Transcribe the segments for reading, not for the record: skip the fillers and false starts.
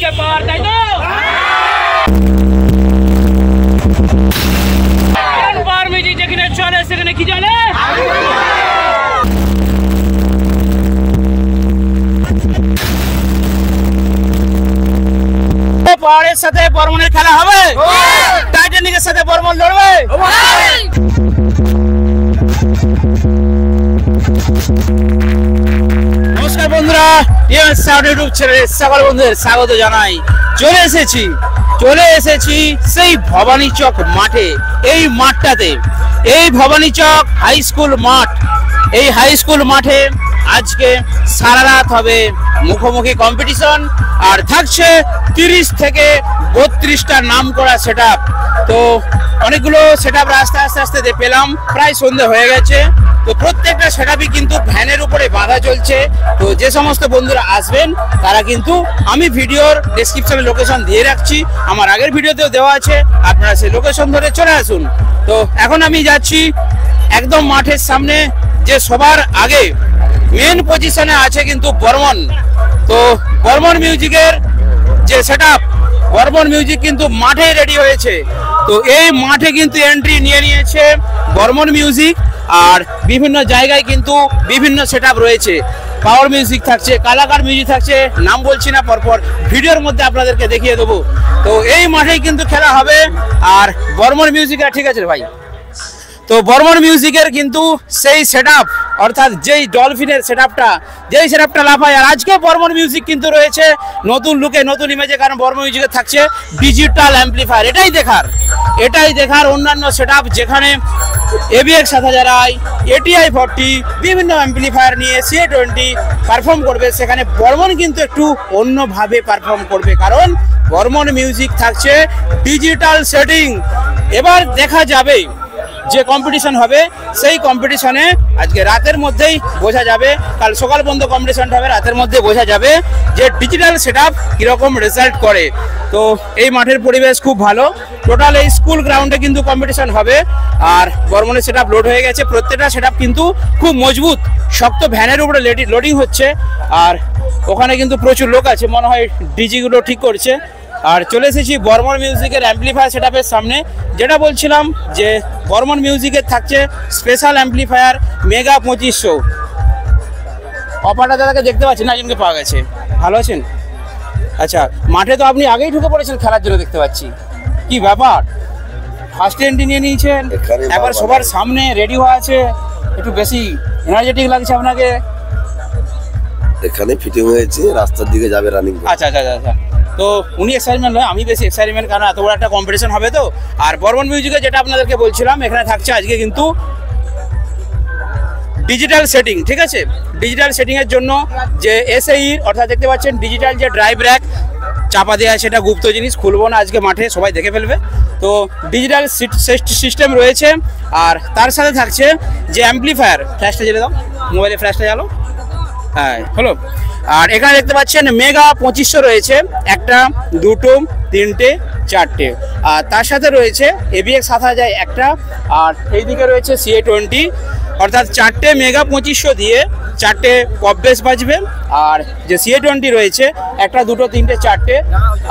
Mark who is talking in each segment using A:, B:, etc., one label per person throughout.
A: আজকে পাওয়ার, তাই তো? পাওয়ার মিউজিক যেখানে চলে সেখানে কি চলে? পাহাড়ের সাথে বর্মনের খেলা হবে, টাইটানিকের সাথে বর্মন লড়বে। নমস্কার বন্ধুরা, ইউটিউব চ্যানেলে সকল বন্ধুদের স্বাগত জানাই। চলে এসেছি সেই ভবানী চক মাঠে। এই মাঠটাতে, এই ভবানী চক হাই স্কুল মাঠ, এই হাই স্কুল মাঠে আজকে সারা রাত হবে মুখোমুখি কম্পিটিশন, আর থাকছে 30 থেকে 32টা নাম করা সেটআপ। তো অনেকগুলো সেটআপ আস্তে আস্তে পেলাম, প্রায় সন্ধ্যে হয়ে গেছে। তো প্রত্যেকটা সেটআপই কিন্তু ভ্যানের উপরে বাঁধা চলছে। তো যে সমস্ত বন্ধুরা আসবেন তারা কিন্তু আমি ভিডিওর ডেসক্রিপশনে লোকেশন দিয়ে রাখছি, আমার আগের ভিডিওতেও দেওয়া আছে, আপনারা সেই লোকেশন ধরে চলে আসুন। তো এখন আমি যাচ্ছি একদম মাঠের সামনে, যে সবার আগে মেন পজিশনে আছে কিন্তু বর্মন। তো বর্মন মিউজিকের যে সেটআপ, বর্মন মিউজিক কিন্তু মাঠে রেডি হয়েছে। তো এই মাঠে কিন্তু এন্ট্রি নিয়েছে বর্মন মিউজিক, আর বিভিন্ন জায়গায় কিন্তু বিভিন্ন সেটআপ রয়েছে। পাওয়ার মিউজিক থাকছে, কালাকার মিউজিক থাকছে, নাম বলছি না, পরপর ভিডিওর মধ্যে আপনাদেরকে দেখিয়ে দেবো। তো এই মাঠেই কিন্তু খেলা হবে। আর বর্মন মিউজিকের, ঠিক আছে ভাই, তো বর্মন মিউজিকের কিন্তু সেই সেটআপ, অর্থাৎ যেই ডলফিনের সেটআপটা, যেই সেটআপটা লাফায়, আর আজকে বর্মন মিউজিক কিন্তু রয়েছে নতুন লুকে, নতুন ইমেজে, কারণ বর্মন মিউজিকে থাকছে ডিজিটাল অ্যাম্পলিফায়ার। এটাই দেখার অন্যান্য সেটআপ যেখানে ABX 7000i, ATI 40 বিভিন্ন অ্যাম্পলিফায়ার নিয়ে CA20 পারফর্ম করবে, সেখানে বর্মন কিন্তু একটু অন্যভাবে পারফর্ম করবে, কারণ বর্মন মিউজিক থাকছে ডিজিটাল সেটিং। এবার দেখা যাবে যে কম্পিটিশন হবে, সেই কম্পিটিশনে আজকে রাতের মধ্যেই বোঝা যাবে, কাল সকাল পর্যন্ত কম্পিটিশনটা হবে, রাতের মধ্যে বোঝা যাবে যে ডিজিটাল সেটআপ কীরকম রেজাল্ট করে। তো এই মাঠের পরিবেশ খুব ভালো, টোটাল এই স্কুল গ্রাউন্ডে কিন্তু কম্পিটিশন হবে। আর বর্মনের সেটআপ লোড হয়ে গেছে, প্রত্যেকটা সেটআপ কিন্তু খুব মজবুত, শক্ত ভ্যানের উপরে লোডিং হচ্ছে। আর ওখানে কিন্তু প্রচুর লোক আছে, মনে হয় ডিজিগুলো ঠিক করছে। আর চলে এসেছি বর্মন মিউজিকের অ্যাম্পলিফায়ার সেটআপের সামনে। যেটা বলছিলাম যে বর্মন মিউজিকের থাকছে স্পেশাল অ্যাম্পলিফায়ার মেগা 2500। অপারটা দাদাকে দেখতে পাচ্ছেন, একজনকে পাওয়া গেছে। ভালো আছেন? আচ্ছা, মাঠে তো আপনি আগেই ঢুকে পড়েছেন খেলার জন্য, দেখতে পাচ্ছি। কি ব্যাপার, ফার্স্ট এন্ট্রি নিয়ে নিয়েছেন, একবার সবার সামনে রেডি হয়ে আছে, একটু বেশি এনার্জেটিক লাগছে আপনাকে।
B: এখানে ফিটিং হয়েছে, রাস্তার দিকে যাবে রানিং।
A: আচ্ছা। তো উনি এক্সাইটমেন্ট নয়, আমি বেশি এক্সাইটমেন্ট, কারণ এত বড় একটা কম্পিটিশন হবে। তো আর বর্মন মিউজিকে যেটা আপনাদেরকে বলছিলাম, এখানে থাকছে আজকে কিন্তু ডিজিটাল সেটিং, ঠিক আছে? ডিজিটাল সেটিংয়ের জন্য যে SAE, অর্থাৎ দেখতে পাচ্ছেন ডিজিটাল যে ড্রাইভ র্যাক চাপা দেওয়া, সেটা গুপ্ত জিনিস, খুলবো না আজকে, মাঠে সবাই দেখে ফেলবে। তো ডিজিটাল সিস্টেম রয়েছে, আর তার সাথে থাকছে যে অ্যাম্পলিফায়ার। ফ্ল্যাশটা জ্বেলে দাও, মোবাইলে ফ্ল্যাশটা জ্বালো। হ্যাঁ, হলো। আর এখানে দেখতে পাচ্ছেন মেগা 2500 রয়েছে, 1, 2, 3, 4। আর তার সাথে রয়েছে ABX 7000 একটা, আর এইদিকে রয়েছে CA20, অর্থাৎ 4টে মেগা 2500 দিয়ে 4টে পপ বেস বাজবে। আর যে CA20 রয়েছে 1, 2, 3, 4টে,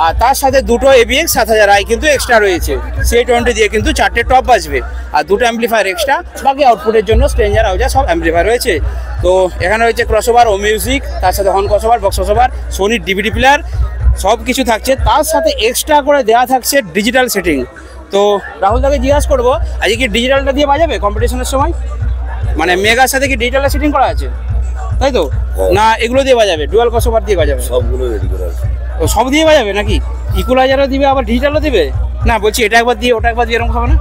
A: আর তার সাথে 2টো ABX 7000i কিন্তু এক্সট্রা রয়েছে। CA20 দিয়ে কিন্তু 4টে টপ বাজবে, আর 2টো অ্যাম্পলিফায়ার এক্সট্রা, বাকি আউটপুটের জন্য স্ট্রেঞ্জার আউজার সব অ্যাম্পলিফায়ার রয়েছে। তো এখানে রয়েছে ক্রসওভার, ও মিউজিক, তার সাথে horn crossover, box crossover, Sony DVD player, সব কিছু থাকছে। তার সাথে এক্সট্রা করে দেওয়া থাকছে ডিজিটাল সেটিং। তো রাহুল দাকে জিজ্ঞাসা করবো, আজকে কি ডিজিটালটা দিয়ে বাজাবে কম্পিটিশনের সময়? মানে মেগার সাথে কি ডিজিটালটা সেটিং করা আছে, তাই তো? না এগুলো দিয়ে বাজাবে, ডুয়াল ক্রসওভার দিয়ে বাজাবে?
B: সবগুলো রেডি করা আছে।
A: ও সব দিয়ে বাজাবে নাকি? ইকুয়ালাইজারও দিবে, আবার ডিজিটালও দিবে? না বলছি এটা একবার দিয়ে ওটা একবার দিয়ে, এরকম খাবে না?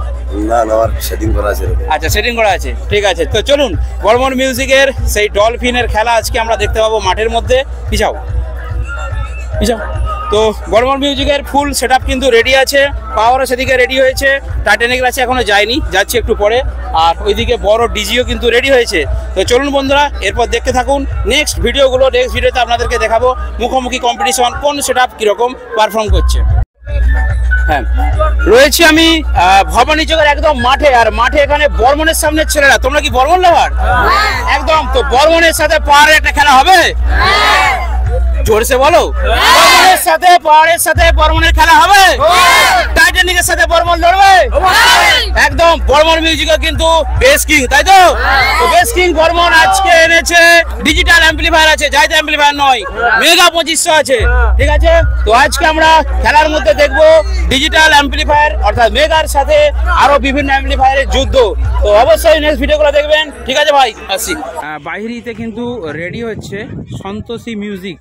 B: না, আমার সেটিং করা আছে।
A: আচ্ছা, সেটিং করা আছে, ঠিক আছে। তো চলুন, বর্মন মিউজিকের সেই ডলফিনের খেলা আজকে আমরা দেখতে পাবো মাঠের মধ্যে। পিছাও। তো বর্মন মিউজিকের ফুল সেটআপ কিন্তু রেডি আছে, পাওয়ারও সেদিকে রেডি হয়েছে, টাইটানিকের আছে এখনো যায়নি, যাচ্ছে একটু পরে। আর ওইদিকে বড় ডিজিও কিন্তু রেডি হয়েছে। তো চলুন বন্ধুরা, এরপর দেখতে থাকুন নেক্সট ভিডিওতে আপনাদেরকে দেখাবো মুখোমুখি কম্পিটিশন, কোন সেটআপ কিরকম পারফর্ম করছে। হ্যাঁ, রয়েছি আমি ভবানী চকের একদম মাঠে, আর মাঠে এখানে বর্মনের সামনে ছেলেরা। তোমরা কি বর্মন লাভার? একদম। তো বর্মনের সাথে পাহাড়ের একটা খেলা হবে। জোরসে বলো। বর্মনের সাথে পাহাড়ের সাথে বর্মনের খেলা হবে, টাইটানিকের সাথে বর্মন লড়বে একদম। বর্মন মিউজিকও কিন্তু বেস কিং, তাই তো? বেস কিং বর্মন আজকে এনেছে ডিজিটাল অ্যাম্পলিফায়ার আছে, জায়দা অ্যাম্পলিফায়ার নয়, মেগা 2500 আছে, ঠিক আছে? তো আজকে আমরা খেলার মধ্যে দেখবো ডিজিটাল অ্যাম্পলিফায়ার অর্থাৎ মেগার সাথে আরো বিভিন্ন অ্যাম্পলিফায়ারের যুদ্ধ। তো অবশ্যই নেক্সট ভিডিওগুলো দেখবেন, ঠিক আছে ভাই? আসি। বাইরেতে কিন্তু রেডি হচ্ছে সন্তোষী মিউজিক,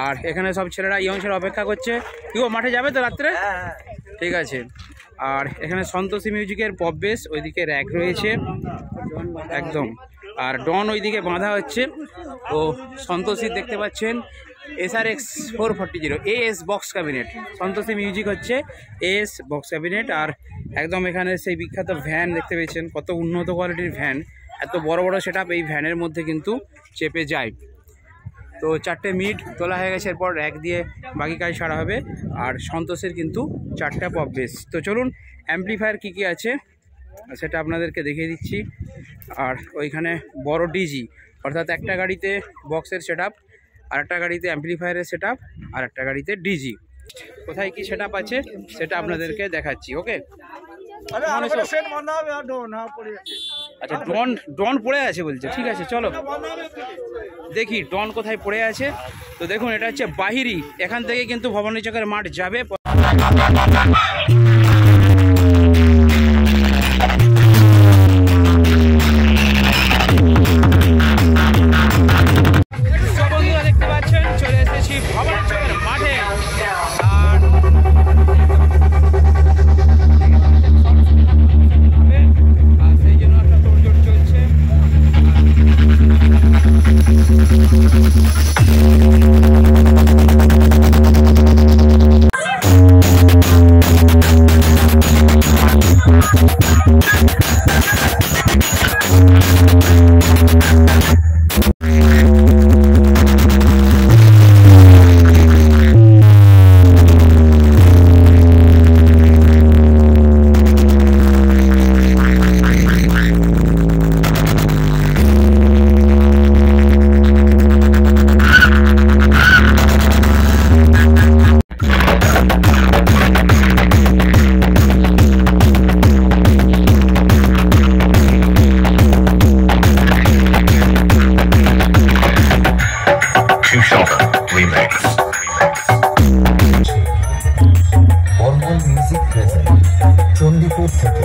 A: আর এখানে সব ছেলেরা ইয়ং ছেলেরা অপেক্ষা করছে। কি গো, মাঠে যাবে তো রাত্রে? ঠিক আছে। আর এখানে সন্তোষী মিউজিকের পপ বেস, ওইদিকে র্যাক রয়েছে একদম, আর ডন ওইদিকে বাঁধা হচ্ছে। ও সন্তোষী দেখতে পাচ্ছেন SRX 440 AS box cabinet, Santoshi music হচ্ছে AS বক্স ক্যাবিনেট। আর একদম এখানে সেই বিখ্যাত ভ্যান দেখতে পেয়েছেন, কত উন্নত কোয়ালিটির ভ্যান, এত বড় বড় সেটআপ এই ভ্যানের মধ্যে কিন্তু চেপে যায়। তো 4টে মিড তোলা হয়ে গেছে, এরপর র্যাক দিয়ে বাকি কাজ সারা হবে। আর সন্তোষের কিন্তু 4টা পপ বেস। তো চলুন অ্যাম্পলিফায়ার কী কী আছে সেটা আপনাদেরকে দেখিয়ে দিচ্ছি। আর ওইখানে বড় ডিজি, অর্থাৎ একটা গাড়িতে বক্সের সেটআপ, আর একটা গাড়িতে অ্যাম্পলিফায়ারের সেটআপ, আর একটা গাড়িতে ডিজি। কোথায় কি সেটআপ আছে সেটা আপনাদেরকে দেখাচ্ছি। ওকে, আচ্ছা ডন পড়ে আছে বলছে, ঠিক আছে চলো দেখি ডন কোথায় পড়ে আছে। তো দেখুন এটা হচ্ছে বাহিরি, এখান থেকে কিন্তু ভবানী চকের মাঠ যাবে। বন্ধুরা দেখতে পাচ্ছেন চলে এসেছি ভবানী চকের মাঠে, আর সেই জন্য একটা তোড়জোড় চলছে।
C: বর্মন মিউজিক প্রেজেন্ট চণ্ডীপুর থেকে।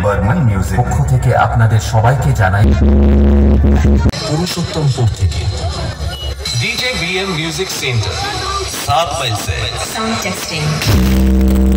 C: বর্মন মিউজিক পক্ষ থেকে আপনাদের সবাইকে জানাই পুরুষোত্তমপুর থেকে
D: DJ BM Music Center 7 mile से
E: साउंड टेस्टिंग।